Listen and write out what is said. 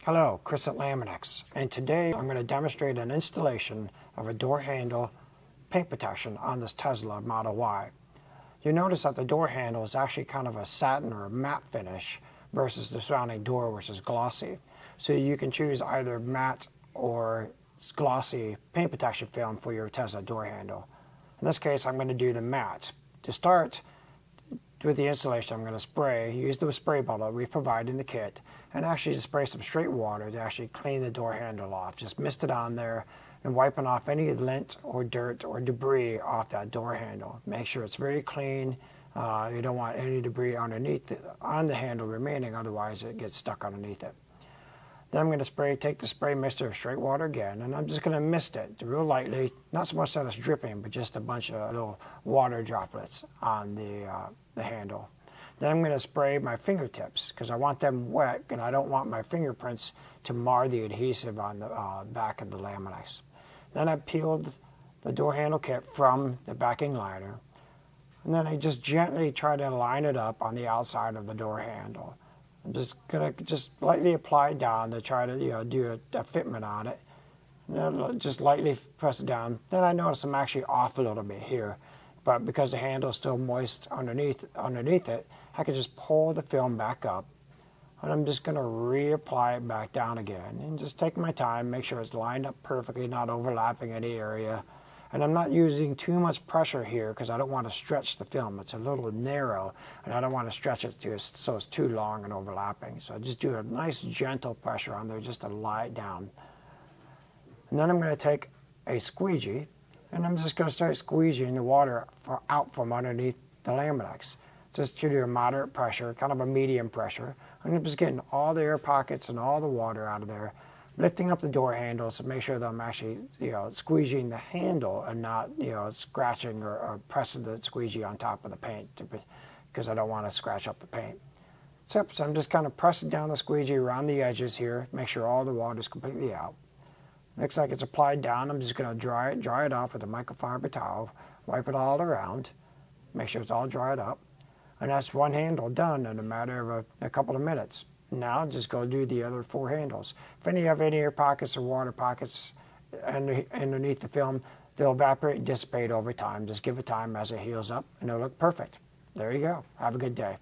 Hello, Chris at Laminex, and today I'm going to demonstrate an installation of a door handle paint protection on this Tesla Model Y. You notice that the door handle is actually kind of a satin or a matte finish versus the surrounding door, which is glossy. So you can choose either matte or glossy paint protection film for your Tesla door handle. In this case, I'm going to do the matte. To start with the installation, I'm going to use the spray bottle we provide in the kit, and actually just spray some straight water to actually clean the door handle off. Just mist it on there and wiping off any lint or dirt or debris off that door handle. Make sure it's very clean. You don't want any debris underneath on the handle remaining, otherwise it gets stuck underneath it. Then I'm going to take the spray mister of straight water again, and I'm just going to mist it real lightly, not so much that it's dripping, but just a bunch of little water droplets on the handle. Then I'm going to spray my fingertips because I want them wet, and I don't want my fingerprints to mar the adhesive on the back of the Laminex. Then I peeled the door handle kit from the backing liner, and then I just gently try to line it up on the outside of the door handle. I'm just going to lightly apply it down to try to do a fitment on it. Just lightly press it down. Then I notice I'm actually off a little bit here, but because the handle is still moist underneath it, I can just pull the film back up, and I'm just going to reapply it back down again, and just take my time, make sure it's lined up perfectly, not overlapping any area. And I'm not using too much pressure here because I don't want to stretch the film. It's a little narrow, and I don't want to stretch it so it's too long and overlapping. So I just do a nice gentle pressure on there just to lie it down. And then I'm going to take a squeegee, and I'm just going to start squeegeeing the water out from underneath the Laminex. Just to do a moderate pressure, kind of a medium pressure. I'm just getting all the air pockets and all the water out of there, lifting up the door handle to make sure that I'm actually, squeegeeing the handle and not, scratching or pressing the squeegee on top of the paint because I don't want to scratch up the paint. So I'm just kind of pressing down the squeegee around the edges here, make sure all the water is completely out. Looks like it's applied down. I'm just going to dry it off with a microfiber towel, wipe it all around, make sure it's all dried up. And that's one handle done in a matter of a couple of minutes. Now just go do the other 4 handles. If you have any air pockets or water pockets underneath the film, they'll evaporate and dissipate over time. Just give it time as it heals up, and it'll look perfect. There you go. Have a good day.